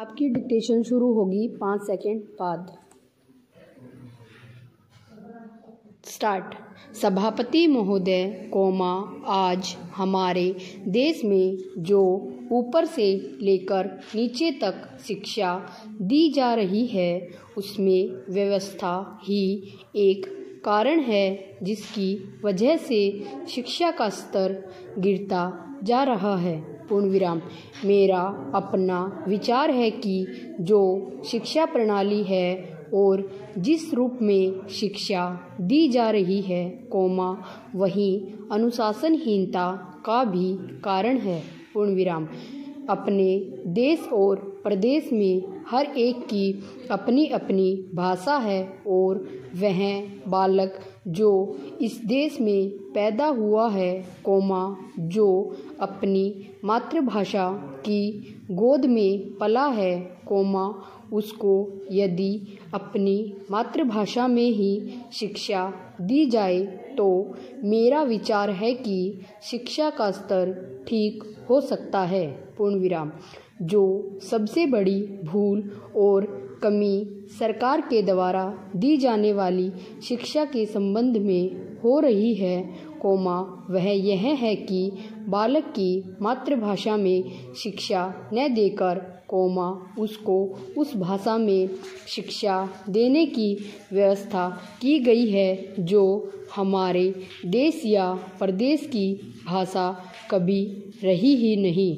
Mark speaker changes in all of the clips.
Speaker 1: आपकी डिक्टेशन शुरू होगी 5 सेकंड बाद। स्टार्ट। सभापति महोदय, आज हमारे देश में जो ऊपर से लेकर नीचे तक शिक्षा दी जा रही है उसमें व्यवस्था ही एक कारण है जिसकी वजह से शिक्षा का स्तर गिरता जा रहा है। पूर्ण विराम। मेरा अपना विचार है कि जो शिक्षा प्रणाली है और जिस रूप में शिक्षा दी जा रही है वही अनुशासनहीनता का भी कारण है। पूर्ण विराम। अपने देश और प्रदेश में हर एक की अपनी अपनी भाषा है और वह बालक जो इस देश में पैदा हुआ है जो अपनी मातृभाषा की गोद में पला है उसको यदि अपनी मातृभाषा में ही शिक्षा दी जाए तो मेरा विचार है कि शिक्षा का स्तर ठीक हो सकता है। पूर्ण विराम। जो सबसे बड़ी भूल और कमी सरकार के द्वारा दी जाने वाली शिक्षा के संबंध में हो रही है वह यह है कि बालक की मातृभाषा में शिक्षा न देकर उसको उस भाषा में शिक्षा देने की व्यवस्था की गई है जो हमारे देश या प्रदेश की भाषा कभी रही ही नहीं।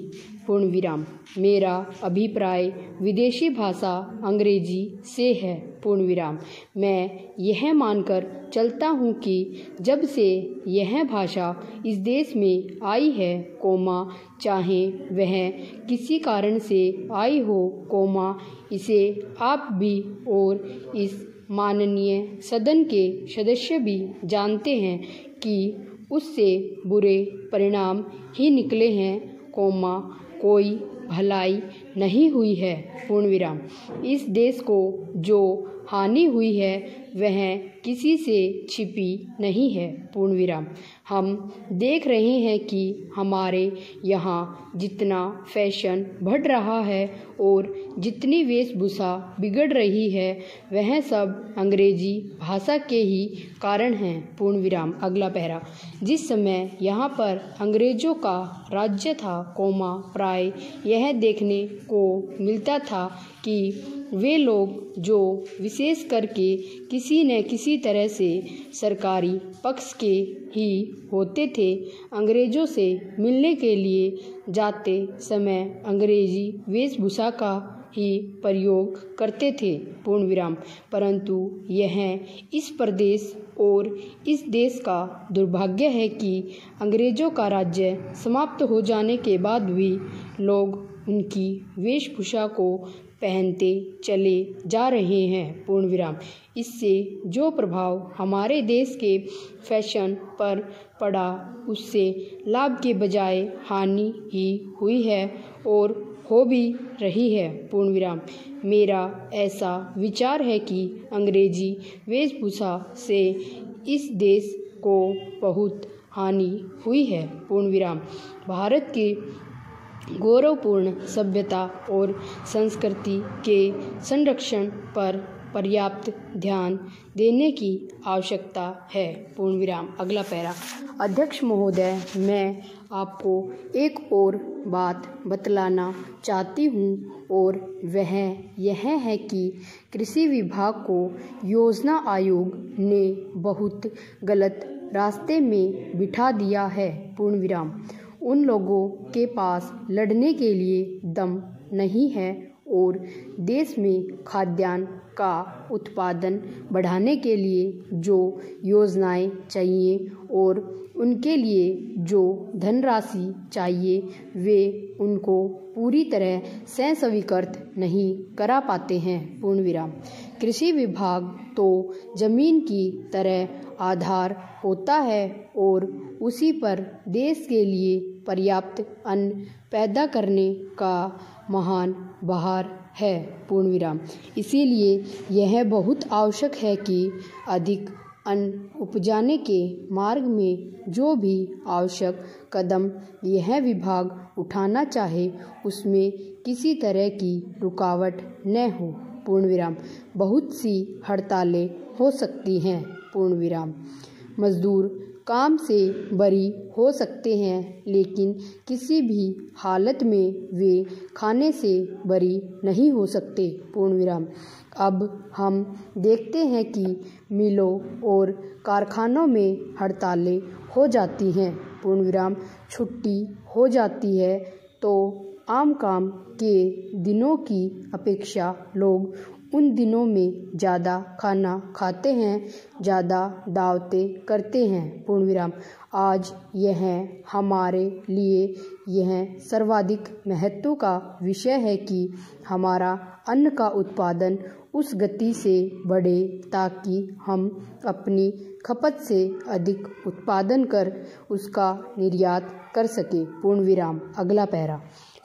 Speaker 1: पूर्ण विराम। मेरा अभिप्राय विदेशी भाषा अंग्रेजी से है। पूर्ण विराम। मैं यह मानकर चलता हूँ कि जब से यह भाषा इस देश में आई है चाहे वह किसी कारण से आई हो इसे आप भी और इस माननीय सदन के सदस्य भी जानते हैं कि उससे बुरे परिणाम ही निकले हैं कोई भलाई नहीं हुई है। पूर्ण विराम। इस देश को जो हानि हुई है वह किसी से छिपी नहीं है। पूर्ण विराम। हम देख रहे हैं कि हमारे यहाँ जितना फैशन बढ़ रहा है और जितनी वेशभूषा बिगड़ रही है वह सब अंग्रेजी भाषा के ही कारण हैं। पूर्ण विराम। अगला पैरा। जिस समय यहाँ पर अंग्रेजों का राज्य था प्राय यह देखने को मिलता था कि वे लोग जो विशेष करके किसी न किसी तरह से सरकारी पक्ष के ही होते थे अंग्रेजों से मिलने के लिए जाते समय अंग्रेजी वेशभूषा का ही प्रयोग करते थे। पूर्ण विराम। परंतु यह इस प्रदेश और इस देश का दुर्भाग्य है कि अंग्रेजों का राज्य समाप्त हो जाने के बाद भी लोग उनकी वेशभूषा को पहनते चले जा रहे हैं। पूर्ण विराम। इससे जो प्रभाव हमारे देश के फैशन पर पड़ा उससे लाभ के बजाय हानि ही हुई है और हो भी रही है। पूर्ण विराम। मेरा ऐसा विचार है कि अंग्रेजी वेशभूषा से इस देश को बहुत हानि हुई है। पूर्ण विराम। भारत के गौरवपूर्ण सभ्यता और संस्कृति के संरक्षण पर पर्याप्त ध्यान देने की आवश्यकता है। पूर्ण विराम। अगला पैरा। अध्यक्ष महोदय, मैं आपको एक और बात बतलाना चाहती हूँ और वह यह है कि कृषि विभाग को योजना आयोग ने बहुत गलत रास्ते में बिठा दिया है। पूर्ण विराम। उन लोगों के पास लड़ने के लिए दम नहीं है और देश में खाद्यान्न का उत्पादन बढ़ाने के लिए जो योजनाएं चाहिए और उनके लिए जो धनराशि चाहिए वे उनको पूरी तरह से स्वीकृत नहीं करा पाते हैं। पूर्ण विराम। कृषि विभाग तो जमीन की तरह आधार होता है और उसी पर देश के लिए पर्याप्त अन्न पैदा करने का महान बहार है। पूर्ण विराम। इसीलिए यह बहुत आवश्यक है कि अधिक अन्न उपजाने के मार्ग में जो भी आवश्यक कदम यह विभाग उठाना चाहे उसमें किसी तरह की रुकावट न हो। पूर्ण विराम। बहुत सी हड़तालें हो सकती हैं। पूर्ण विराम। मजदूर काम से बरी हो सकते हैं, लेकिन किसी भी हालत में वे खाने से बरी नहीं हो सकते। पूर्ण विराम। अब हम देखते हैं कि मिलों और कारखानों में हड़तालें हो जाती हैं। पूर्ण विराम। छुट्टी हो जाती है तो आम काम के दिनों की अपेक्षा लोग उन दिनों में ज़्यादा खाना खाते हैं, ज़्यादा दावतें करते हैं। पूर्ण विराम। आज यह हमारे लिए यह सर्वाधिक महत्व का विषय है कि हमारा अन्न का उत्पादन उस गति से बढ़े ताकि हम अपनी खपत से अधिक उत्पादन कर उसका निर्यात कर सके। पूर्ण विराम। अगला पैरा।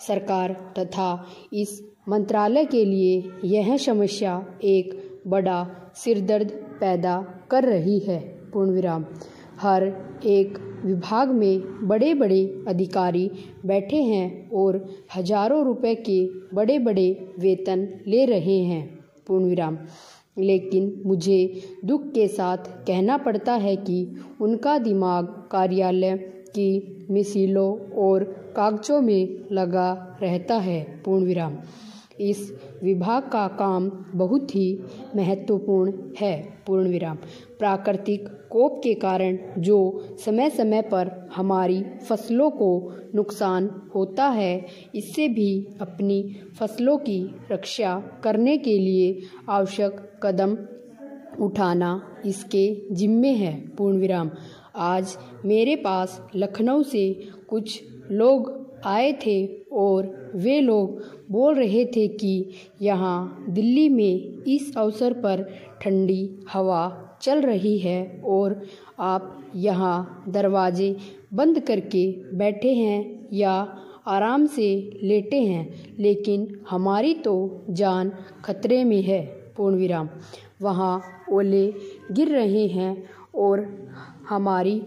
Speaker 1: सरकार तथा इस मंत्रालय के लिए यह समस्या एक बड़ा सिरदर्द पैदा कर रही है। पूर्ण विराम। हर एक विभाग में बड़े बड़े अधिकारी बैठे हैं और हजारों रुपए के बड़े बड़े वेतन ले रहे हैं। पूर्ण विराम। लेकिन मुझे दुख के साथ कहना पड़ता है कि उनका दिमाग कार्यालय की मिसालों और कागजों में लगा रहता है। पूर्ण विराम। इस विभाग का काम बहुत ही महत्वपूर्ण है। पूर्ण विराम। प्राकृतिक कोप के कारण जो समय समय पर हमारी फसलों को नुकसान होता है, इससे भी अपनी फसलों की रक्षा करने के लिए आवश्यक कदम उठाना इसके जिम्मे है। पूर्ण विराम। आज मेरे पास लखनऊ से कुछ लोग आए थे और वे लोग बोल रहे थे कि यहाँ दिल्ली में इस अवसर पर ठंडी हवा चल रही है और आप यहाँ दरवाजे बंद करके बैठे हैं या आराम से लेटे हैं, लेकिन हमारी तो जान खतरे में है। पूर्ण विराम। वहाँ ओले गिर रहे हैं और हमारी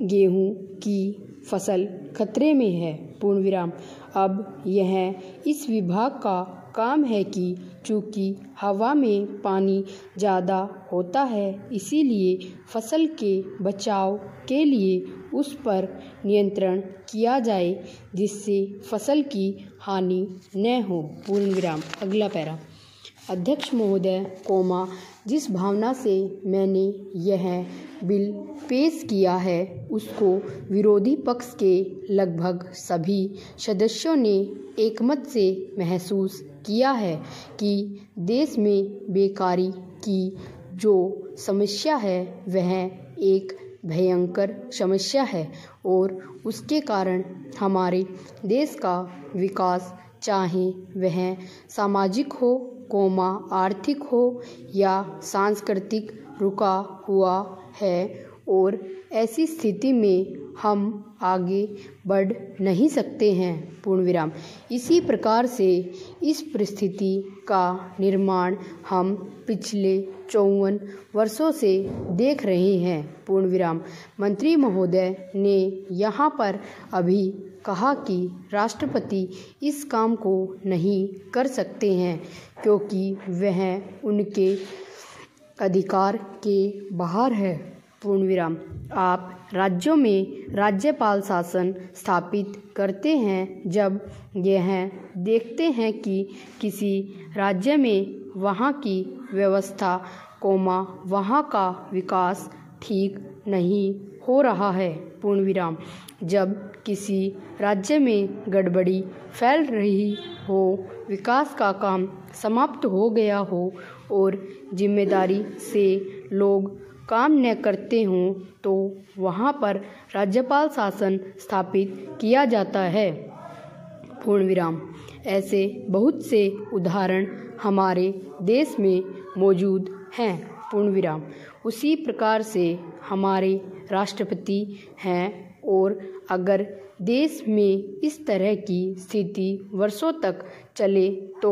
Speaker 1: गेहूं की फसल खतरे में है। पूर्ण विराम। अब यह इस विभाग का काम है कि चूँकि हवा में पानी ज़्यादा होता है, इसीलिए फसल के बचाव के लिए उस पर नियंत्रण किया जाए जिससे फसल की हानि न हो। पूर्ण विराम। अगला पैरा। अध्यक्ष महोदय, जिस भावना से मैंने यह बिल पेश किया है उसको विरोधी पक्ष के लगभग सभी सदस्यों ने एकमत से महसूस किया है कि देश में बेकारी की जो समस्या है वह एक भयंकर समस्या है और उसके कारण हमारे देश का विकास, चाहे वह सामाजिक हो, आर्थिक हो या सांस्कृतिक, रुका हुआ है और ऐसी स्थिति में हम आगे बढ़ नहीं सकते हैं। पूर्ण विराम। इसी प्रकार से इस परिस्थिति का निर्माण हम पिछले 54 वर्षों से देख रहे हैं। पूर्ण विराम। मंत्री महोदय ने यहाँ पर अभी कहा कि राष्ट्रपति इस काम को नहीं कर सकते हैं क्योंकि वह उनके अधिकार के बाहर है। पूर्ण विराम। आप राज्यों में राज्यपाल शासन स्थापित करते हैं जब यह देखते हैं कि किसी राज्य में वहाँ की व्यवस्था, वहाँ का विकास ठीक नहीं हो रहा है। पूर्ण विराम। जब किसी राज्य में गड़बड़ी फैल रही हो, विकास का काम समाप्त हो गया हो और जिम्मेदारी से लोग काम न करते हों तो वहाँ पर राज्यपाल शासन स्थापित किया जाता है। पूर्ण विराम। ऐसे बहुत से उदाहरण हमारे देश में मौजूद हैं। पूर्ण विराम। उसी प्रकार से हमारे राष्ट्रपति हैं और अगर देश में इस तरह की स्थिति वर्षों तक चले तो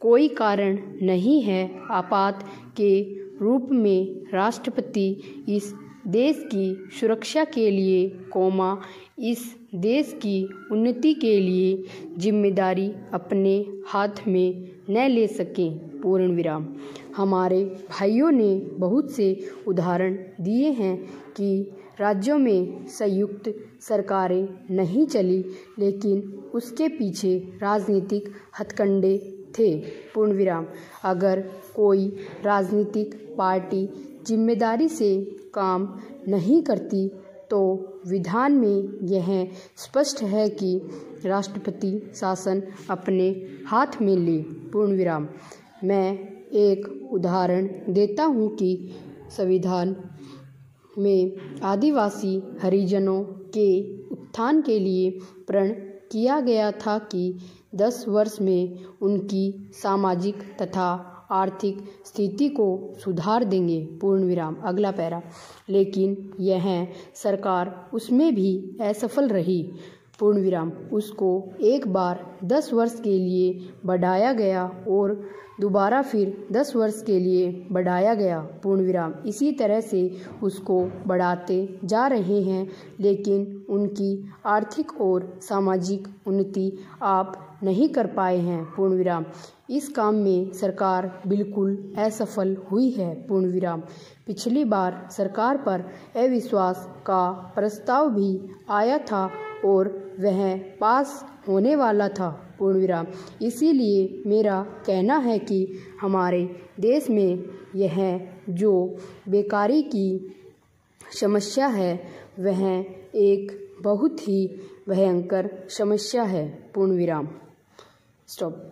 Speaker 1: कोई कारण नहीं है आपात के रूप में राष्ट्रपति इस देश की सुरक्षा के लिए, इस देश की उन्नति के लिए जिम्मेदारी अपने हाथ में न ले सकें, पूर्ण विराम। हमारे भाइयों ने बहुत से उदाहरण दिए हैं कि राज्यों में संयुक्त सरकारें नहीं चली, लेकिन उसके पीछे राजनीतिक हथकंडे थे, पूर्ण विराम। अगर कोई राजनीतिक पार्टी जिम्मेदारी से काम नहीं करती तो विधान में यह स्पष्ट है कि राष्ट्रपति शासन अपने हाथ में ले, पूर्ण विराम। मैं एक उदाहरण देता हूँ कि संविधान में आदिवासी हरिजनों के उत्थान के लिए प्रण किया गया था कि 10 वर्ष में उनकी सामाजिक तथा आर्थिक स्थिति को सुधार देंगे, पूर्ण विराम। अगला पैरा। लेकिन यह सरकार उसमें भी असफल रही, पूर्ण विराम। उसको एक बार 10 वर्ष के लिए बढ़ाया गया और दोबारा फिर 10 वर्ष के लिए बढ़ाया गया, पूर्ण विराम। इसी तरह से उसको बढ़ाते जा रहे हैं, लेकिन उनकी आर्थिक और सामाजिक उन्नति आप नहीं कर पाए हैं, पूर्ण विराम। इस काम में सरकार बिल्कुल असफल हुई है, पूर्ण विराम। पिछली बार सरकार पर अविश्वास का प्रस्ताव भी आया था और वह पास होने वाला था, पूर्ण विराम। इसीलिए मेरा कहना है कि हमारे देश में यह जो बेकारी की समस्या है वह एक बहुत ही भयंकर समस्या है, पूर्ण विराम। स्टॉप।